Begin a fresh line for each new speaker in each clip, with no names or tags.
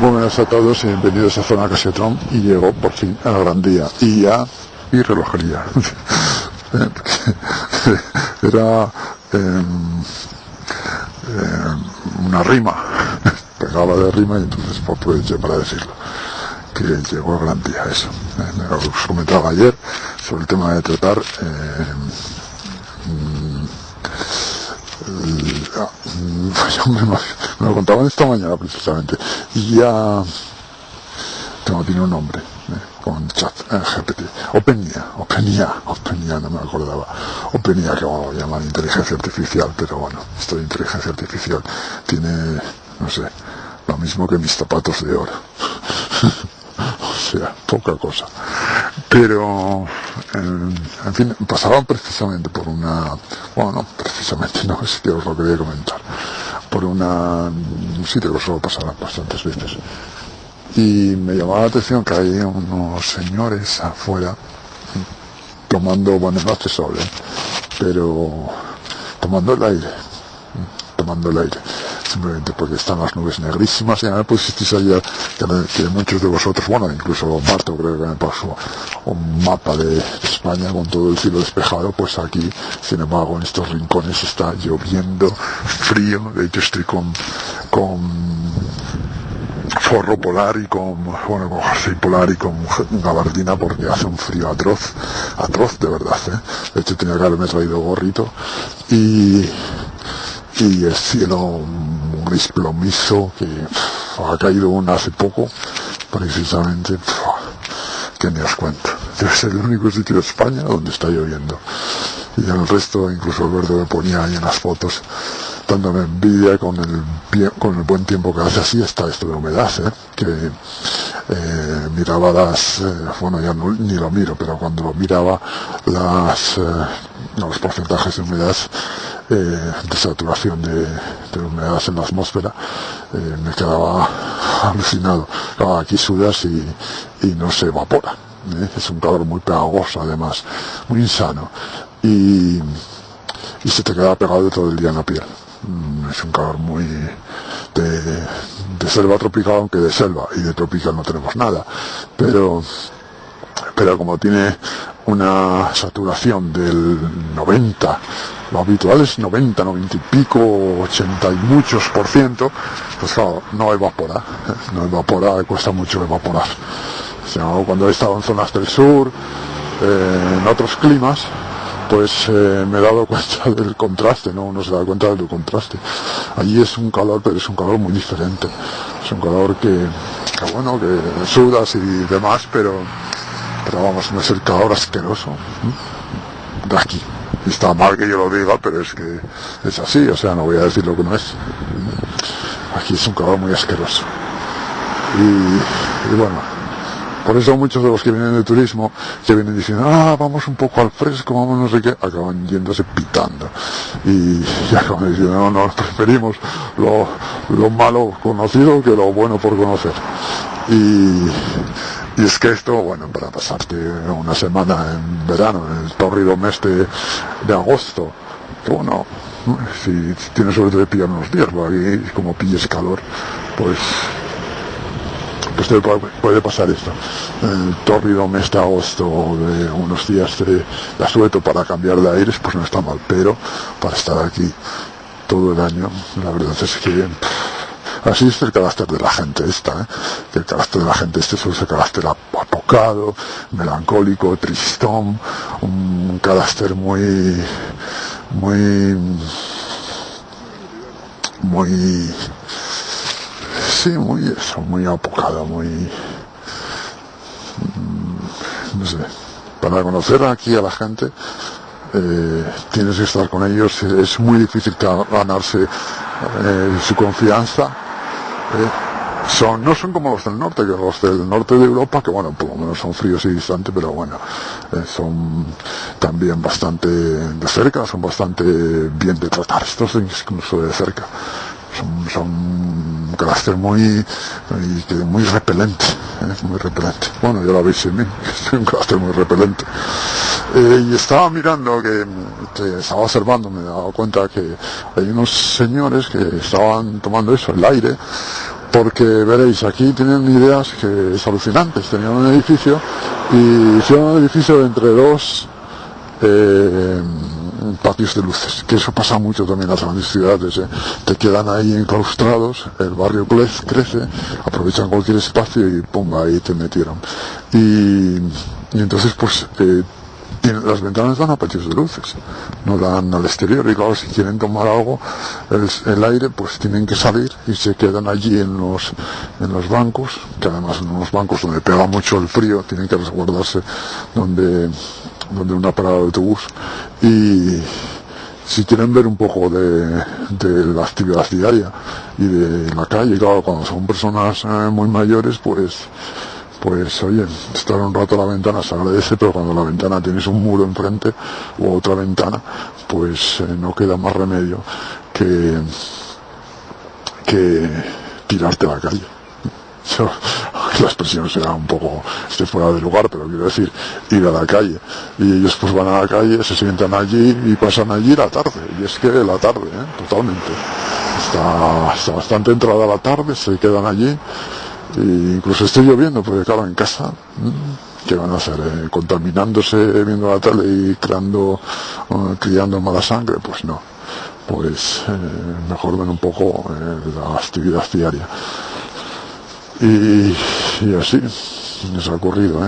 Buenas a todos y bienvenidos a Zona Casiotron. Y llegó por fin a la Gran Día y relojería. Era una rima, pegaba de rima y entonces aproveché para decirlo, que llegó a Gran Día. Eso me lo comentaba ayer sobre el tema de tratar me lo contaban esta mañana precisamente, y ya tiene un nombre, con chat GPT, OpenIA, no me acordaba. OpenIA, que lo llaman inteligencia artificial, pero bueno, esto de inteligencia artificial tiene, no sé, lo mismo que mis zapatos de oro. O sea, poca cosa. Pero, en fin, pasaban precisamente por una... Bueno, no, precisamente no, es que os lo quería comentar. Por un sitio que suelo pasar bastantes veces. Y me llamaba la atención que hay unos señores afuera tomando, bueno, no hace sol, pero tomando el aire. Simplemente porque están las nubes negrísimas. Ya me pusisteis ayer que muchos de vosotros, bueno, incluso Marto creo que me pasó un mapa de España con todo el cielo despejado. Pues aquí, sin embargo, en estos rincones está lloviendo, frío. De hecho estoy con forro polar y con jersey polar y con gabardina porque hace un frío atroz de verdad, De hecho tenía que haberme traído gorrito y el cielo gris plomizo, que ha caído una hace poco precisamente, que ni os cuento. Debe ser el único sitio de España donde está lloviendo, y en el resto, incluso Alberto me ponía ahí en las fotos dándome envidia con el buen tiempo que hace. Así está esto de humedad, que miraba bueno, ya no, ni lo miro, pero cuando lo miraba los porcentajes de humedad, de saturación de humedad en la atmósfera, me quedaba alucinado. Claro, aquí sudas y no se evapora, es un calor muy pegajoso, además muy insano, y se te queda pegado todo el día en la piel. Es un calor muy de selva tropical, aunque de selva y de tropical no tenemos nada, pero como tiene una saturación del 90, lo habitual es 90 y pico, 80 y muchos %, pues claro, no evapora, cuesta mucho evaporar. O sea, cuando he estado en zonas del sur, en otros climas, pues me he dado cuenta del contraste, ¿no? Uno se da cuenta del contraste. Allí es un calor, pero es un calor muy diferente. Es un calor que bueno, que sudas y demás, pero vamos, no es el calor asqueroso de aquí. Y está mal que yo lo diga, pero es que es así, o sea, no voy a decir lo que no es. Aquí es un calor muy asqueroso. Y bueno, por eso muchos de los que vienen de turismo, que vienen diciendo, vamos un poco al fresco, vamos no sé qué, acaban yéndose pitando. Y acaban diciendo, no, preferimos lo malo conocido que lo bueno por conocer. Y es que esto, bueno, para pasarte una semana en verano, en el tórrido mes de agosto, que bueno, si tienes suerte de pillar unos días, aquí como pilles calor, pues te puede pasar esto. El tórrido mes de agosto, de unos días de asueto para cambiar de aires, pues no está mal, pero para estar aquí todo el año, la verdad es que así es el carácter de la gente esta, que el carácter de la gente es ese carácter apocado, melancólico, tristón, un carácter muy apocado, no sé. Para conocer aquí a la gente tienes que estar con ellos, es muy difícil ganarse su confianza. No son como los del norte, que los del norte de Europa, que bueno, por lo menos son fríos y distantes, pero bueno, son también bastante de cerca, son bastante bien de tratar. Estos incluso de cerca son un carácter muy repelente, muy repelente. Bueno, ya lo veis en mí, soy un carácter muy repelente. Y estaba mirando, que estaba observando, me he dado cuenta que hay unos señores que estaban tomando eso, el aire, porque veréis, aquí tienen ideas que es alucinantes. Tenían un edificio y hicieron un edificio entre dos patios de luces, que eso pasa mucho también en las grandes ciudades, te quedan ahí enclaustrados, el barrio crece, aprovechan cualquier espacio y pum, ahí te metieron. Y entonces pues las ventanas dan a patios de luces, no dan al exterior, y claro, si quieren tomar algo, el aire, pues tienen que salir y se quedan allí en los bancos, que además en unos bancos donde pega mucho el frío, tienen que resguardarse donde una parada de autobús, y si quieren ver un poco de la actividad diaria y de la calle, claro, cuando son personas muy mayores, pues oye, estar un rato a la ventana se agradece, pero cuando la ventana tienes un muro enfrente o otra ventana, pues no queda más remedio que tirarte a la calle. La expresión será un poco, esté fuera de lugar, pero quiero decir, ir a la calle. Y ellos pues van a la calle, se sientan allí y pasan allí la tarde. Y es que la tarde, totalmente. Está bastante entrada la tarde, se quedan allí. E incluso estoy lloviendo, porque claro, en casa, ¿qué van a hacer? ¿Contaminándose viendo la tele y criando mala sangre? Pues no. Pues mejor ven un poco la actividad diaria. Y así les ha ocurrido,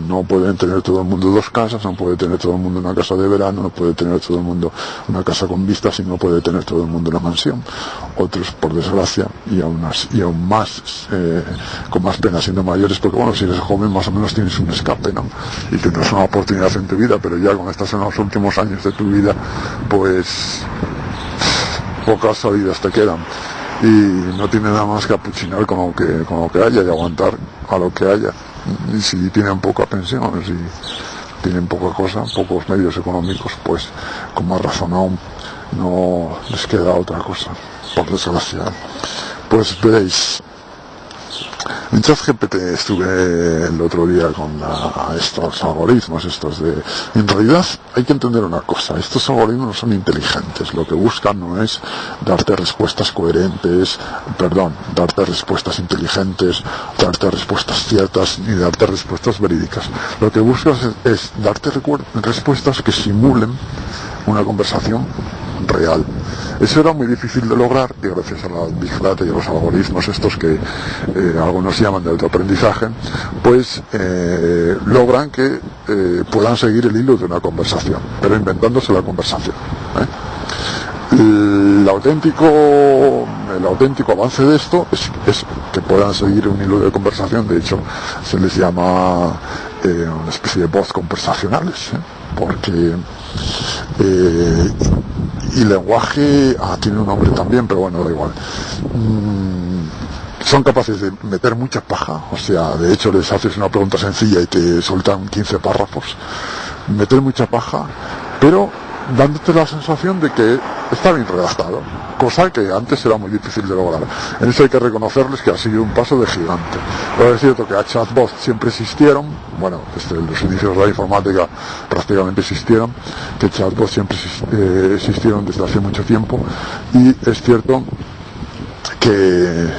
No pueden tener todo el mundo dos casas, no puede tener todo el mundo una casa de verano, no puede tener todo el mundo una casa con vistas, y no puede tener todo el mundo una mansión. Otros, por desgracia, y aún más, con más pena siendo mayores, porque bueno, si eres joven más o menos tienes un escape, ¿no? Y tendrás una oportunidad en tu vida, pero ya cuando estás en los últimos años de tu vida, pues pocas salidas te quedan. Y no tiene nada más que apuchinar con lo que haya y aguantar a lo que haya. Y si tienen poca pensión, si tienen poca cosa, pocos medios económicos, pues con más razón aún no les queda otra cosa, por desgracia. Pues veréis, en ChatGPT estuve el otro día con estos algoritmos, en realidad hay que entender una cosa, estos algoritmos no son inteligentes, lo que buscan no es darte respuestas coherentes, darte respuestas inteligentes, darte respuestas ciertas, ni darte respuestas verídicas. Lo que buscas es darte respuestas que simulen una conversación real. Eso era muy difícil de lograr, y gracias a la Big Data y a los algoritmos estos que algunos llaman de autoaprendizaje, pues logran que puedan seguir el hilo de una conversación, pero inventándose la conversación. El auténtico avance de esto es que puedan seguir un hilo de conversación. De hecho, se les llama una especie de voz conversacionales, porque y lenguaje tiene un nombre también, pero bueno, da igual. Son capaces de meter mucha paja, o sea, de hecho les haces una pregunta sencilla y te sueltan 15 párrafos, meter mucha paja, pero dándote la sensación de que está bien redactado, cosa que antes era muy difícil de lograr. En eso hay que reconocerles que ha sido un paso de gigante. Pero es cierto que a chatbots siempre existieron, bueno, desde los inicios de la informática prácticamente existieron, que chatbots siempre existieron desde hace mucho tiempo, y es cierto que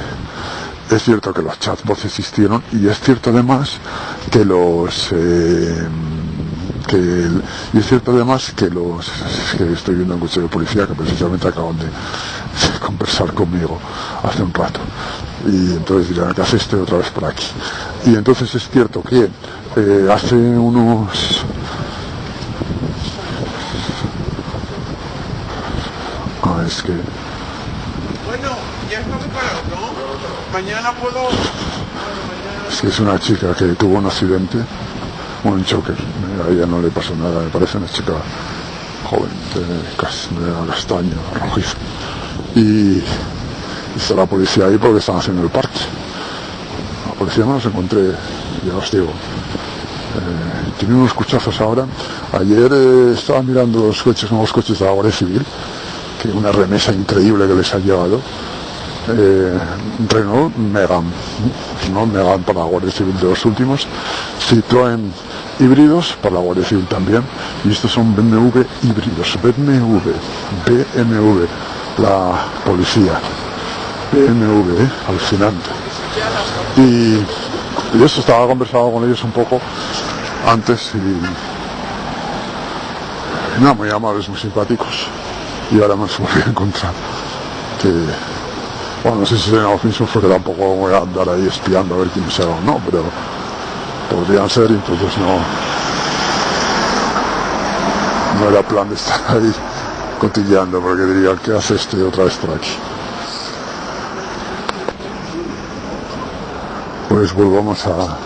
los chatbots existieron, y es cierto además que que estoy viendo un coche de policía que precisamente acaban de conversar conmigo hace un rato, y entonces dirán, ¿qué hace otra vez por aquí? Y entonces es cierto que hace unos es que
bueno, ya está preparado, ¿no? Mañana puedo...
Es que es una chica que tuvo un accidente, un choque, a ella no le pasó nada, me parece una chica joven, de castaña, rojiza, y está la policía ahí porque están haciendo el parque. La policía no los encontré, ya os digo, tiene unos cuchazos ahora. Ayer estaba mirando los nuevos coches de la Guardia Civil, que una remesa increíble que les ha llevado. Renault Megane para la Guardia Civil de los últimos, Citroën híbridos para la Guardia Civil también, y estos son BMW híbridos, BMW, la policía. BMW, alucinante. Y eso, estaba conversando con ellos un poco antes y nada, muy amables, muy simpáticos. Y ahora me los volví a encontrar. Que, bueno, no sé si serán los mismos porque tampoco voy a andar ahí espiando a ver quién será o no, pero podrían ser, y entonces no era plan de estar ahí cotilleando, porque diría, ¿qué hace este otra vez por aquí? Pues volvamos a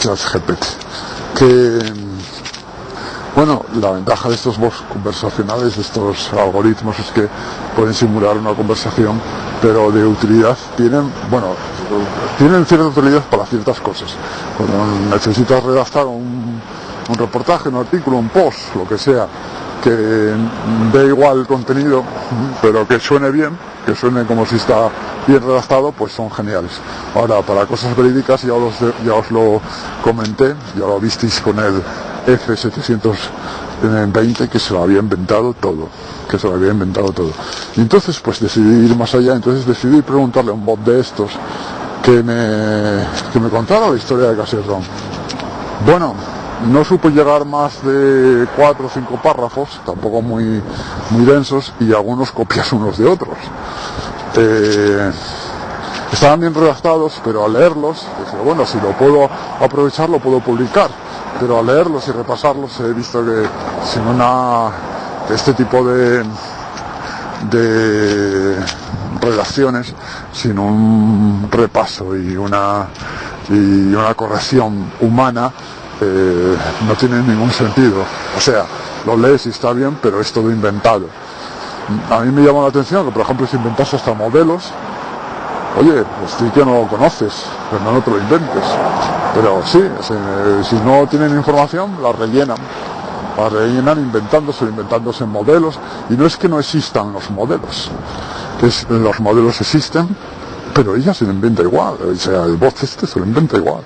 ChatGPT. Que, bueno, la ventaja de estos bots conversacionales, de estos algoritmos, es que pueden simular una conversación, pero de utilidad tienen cierta utilidad para ciertas cosas. Cuando necesitas redactar un reportaje, un artículo, un post, lo que sea, que dé igual el contenido, pero que suene bien, que suene como si está bien redactado, pues son geniales. Ahora, para cosas verídicas, ya os lo comenté, ya lo visteis con el F720, que se lo había inventado todo. Y entonces, pues decidí ir más allá, entonces decidí preguntarle a un bot de estos que me contara la historia de Cassetron. Bueno, no supo llegar más de 4 o 5 párrafos, tampoco muy densos, y algunos copias unos de otros. Estaban bien redactados, pero al leerlos, decía, bueno, si lo puedo aprovechar, lo puedo publicar, pero al leerlos y repasarlos he visto que este tipo de redacciones, sin un repaso y una corrección humana, no tiene ningún sentido. O sea, lo lees y está bien, pero es todo inventado. A mí me llamó la atención que, por ejemplo, si inventase hasta modelos, oye, pues sí que no lo conoces, pero no te lo inventes. Pero sí, si no tienen información, la rellenan inventándose modelos. Y no es que no existan los modelos, los modelos existen, pero ella se lo inventa igual. O sea, el bot se lo inventa igual,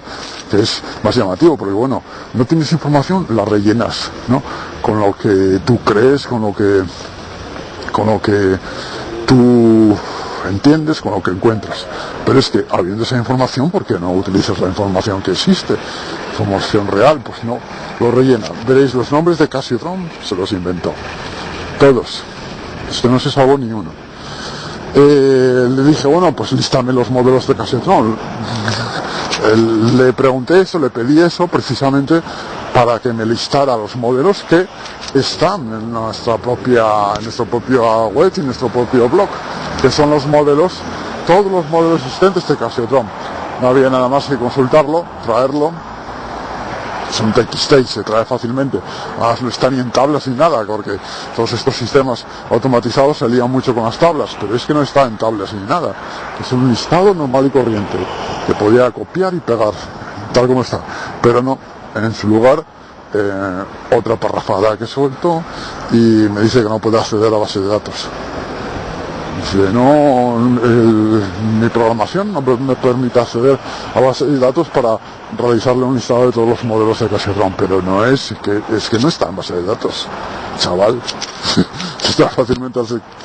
que es más llamativo, porque bueno, no tienes información, la rellenas, ¿no? Con lo que tú crees, con lo que tú entiendes, con lo que encuentras. Pero es que, habiendo esa información, ¿por qué no utilizas la información que existe? Información real, pues no, lo rellena. Veréis, los nombres de Cassetron se los inventó, todos. Es que no se salvó ni uno. Le dije, bueno, pues lístame los modelos de Cassetron. Le pregunté eso, le pedí eso precisamente para que me listara los modelos que están en nuestra propia web y en nuestro propio blog, que son los modelos, todos los modelos existentes de Cassetron. No había nada más que consultarlo, traerlo. Es un TXT, se trae fácilmente. Además no está ni en tablas ni nada, porque todos estos sistemas automatizados se lían mucho con las tablas, pero es que no está en tablas ni nada. Es un listado normal y corriente, que podía copiar y pegar, tal como está. Pero no, en su lugar, otra parrafada que suelto y me dice que no puede acceder a la base de datos. Dice, no, mi programación no me permite acceder a base de datos para realizarle un listado de todos los modelos de Cassetron, pero no es que no está en base de datos, chaval. Está fácilmente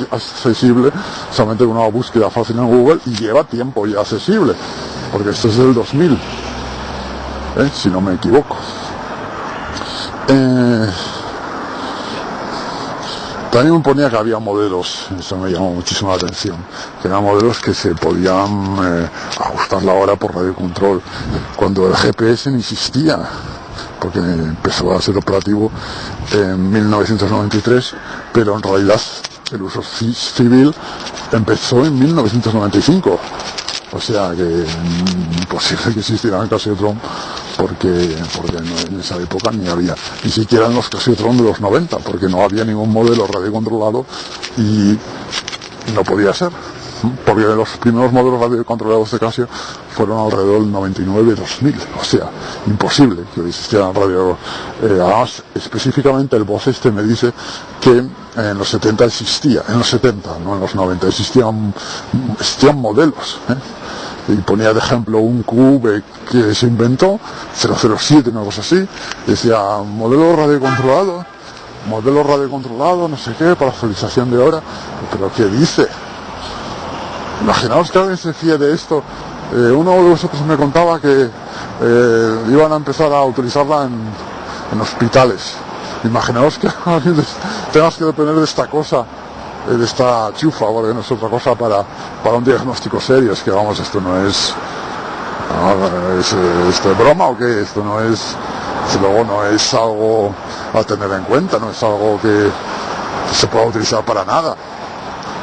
accesible, solamente con una búsqueda fácil en Google, y lleva tiempo ya accesible, porque esto es del 2000, si no me equivoco. También me ponía que había modelos, eso me llamó muchísimo la atención, que eran modelos que se podían ajustar la hora por radio control, cuando el GPS no existía, porque empezó a ser operativo en 1993, pero en realidad el uso civil empezó en 1995. O sea que imposible que existiera en Cassetron, porque en esa época ni había, ni siquiera en los Cassetron de los 90, porque no había ningún modelo radiocontrolado y no podía ser, porque los primeros modelos radiocontrolados de Casio fueron alrededor del 99-2000, o sea, imposible que existieran radio. Además, específicamente el boss me dice que en los 70 existía, en los 70, no en los 90, existían modelos, y ponía de ejemplo un QV que se inventó, 007, una cosa así, decía modelo radiocontrolado, no sé qué, para actualización de hora. Pero ¿qué dice? Imaginaos que alguien se fíe de esto. Uno de vosotros me contaba que iban a empezar a utilizarla en hospitales. Imaginaos que alguien tengas que depender de esta cosa, de esta chufa, porque no es otra cosa para un diagnóstico serio. Es que vamos, esto no es... ¿Esto es broma o qué? Esto no es... Luego no es algo a tener en cuenta, no es algo que se pueda utilizar para nada.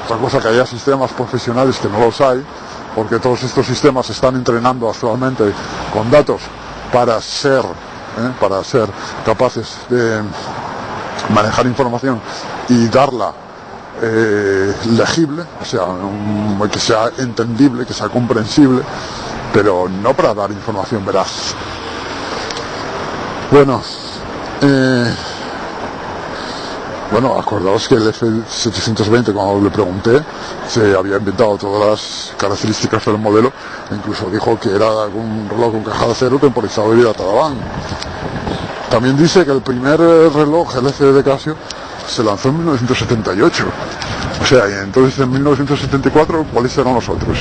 Otra cosa que haya sistemas profesionales que no los hay, porque todos estos sistemas se están entrenando actualmente con datos para ser capaces de manejar información y darla legible, o sea, que sea entendible, que sea comprensible, pero no para dar información veraz. Bueno, acordaos que el F720, cuando le pregunté, se había inventado todas las características del modelo, e incluso dijo que era un reloj con caja de acero temporizado debido a Talabán. También dice que el primer reloj, el F de Casio, se lanzó en 1978. O sea, y entonces en 1974, ¿cuáles eran los otros?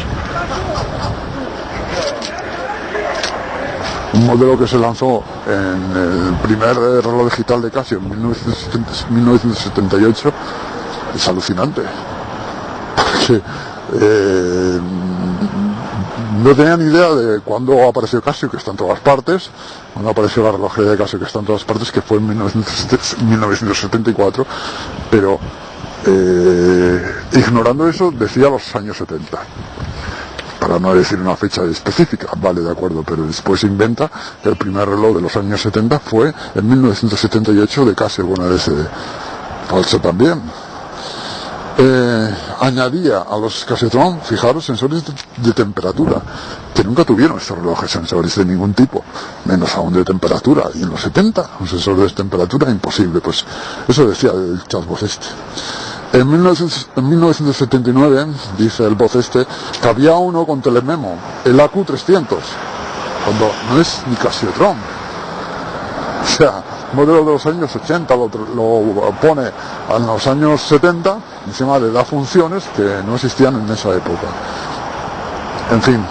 Un modelo que se lanzó en el primer reloj digital de Casio en 1978 es alucinante. Porque no tenía ni idea de cuándo apareció Casio, que está en todas partes, cuando apareció la relojería de Casio, que está en todas partes, que fue en 1974, pero ignorando eso decía los años 70. Para no decir una fecha específica, vale, de acuerdo, pero después se inventa que el primer reloj de los años 70 fue en 1978 de Casio, bueno, ese falso también. Añadía a los Casiotron, fijaros, sensores de temperatura, que nunca tuvieron estos relojes sensores de ningún tipo, menos aún de temperatura, y en los 70, un sensor de temperatura imposible, pues eso decía el chatbot este. En 1979, dice el voz este, que había uno con telememo, el AQ300, cuando no es ni Casiotron. O sea, modelo de los años 80, lo pone en los años 70, encima le da funciones que no existían en esa época. En fin.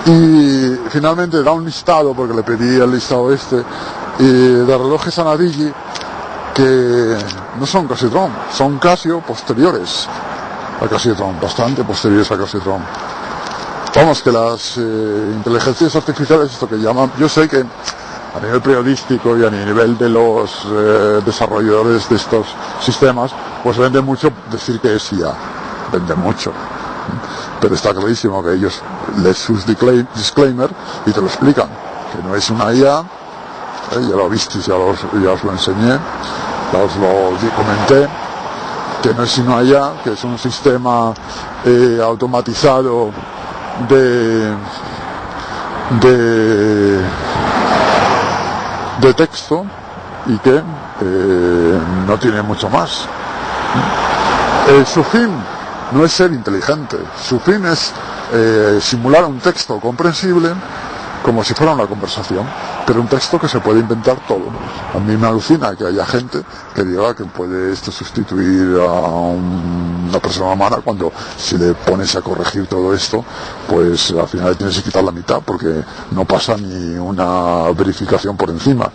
Y finalmente da un listado, porque le pedí el listado este, de relojes Anadigi, que no son Casiotron, son Casio posteriores a Casiotron, bastante posteriores a Casiotron. Vamos, que las inteligencias artificiales, esto que llaman, yo sé que a nivel periodístico y a nivel de los desarrolladores de estos sistemas, pues vende mucho decir que es IA, vende mucho, pero está clarísimo que ellos les sus disclaimer y te lo explican, que no es una IA, ya lo visteis, ya os lo enseñé, ya os lo comenté, que no es una IA, que es un sistema automatizado de texto y que no tiene mucho más. Su fin no es ser inteligente, su fin es simular un texto comprensible como si fuera una conversación, pero un texto que se puede inventar todo. A mí me alucina que haya gente que diga que puede esto sustituir a una persona humana, cuando si le pones a corregir todo esto, pues al final le tienes que quitar la mitad, porque no pasa ni una verificación por encima.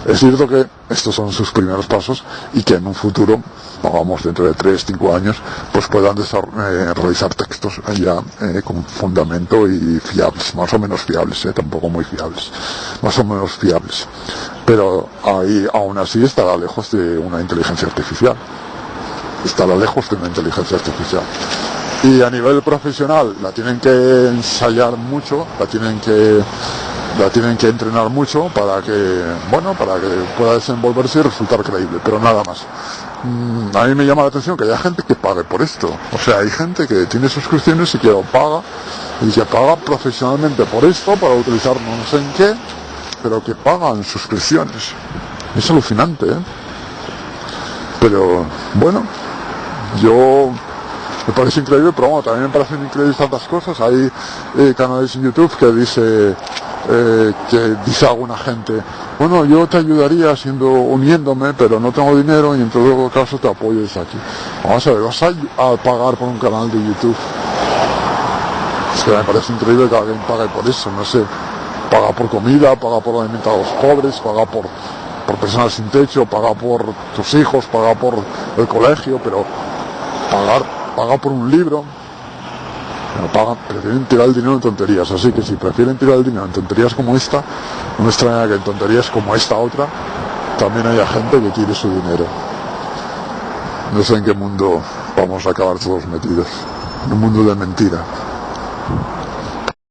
Es cierto que estos son sus primeros pasos y que en un futuro, vamos, dentro de 3-5 años, pues puedan realizar textos ya con fundamento y fiables, más o menos fiables, tampoco muy fiables, más o menos fiables. Pero ahí, aún así, estará lejos de una inteligencia artificial. Estará lejos de una inteligencia artificial. Y a nivel profesional la tienen que ensayar mucho, la tienen que entrenar mucho para que pueda desenvolverse y resultar creíble, pero nada más. A mí me llama la atención que haya gente que pague por esto. O sea, hay gente que tiene suscripciones y que lo paga, y que paga profesionalmente por esto, para utilizar no sé en qué, pero que pagan suscripciones. Es alucinante, ¿eh? Pero, bueno, me parece increíble, pero bueno, también me parecen increíbles tantas cosas. Hay canales en YouTube que dice que dice alguna gente, bueno, yo te ayudaría uniéndome, pero no tengo dinero y en todo caso te apoyo desde aquí. Vamos a ver, vas a pagar por un canal de YouTube. Es que me parece increíble que alguien pague por eso, no sé, paga por comida, paga por alimentar a los pobres, paga por personas sin techo, paga por tus hijos, paga por el colegio, pero paga por un libro. Prefieren tirar el dinero en tonterías, así que si prefieren tirar el dinero en tonterías como esta, no me extraña que en tonterías como esta otra también haya gente que quiere su dinero. No sé en qué mundo vamos a acabar todos metidos, en un mundo de mentira.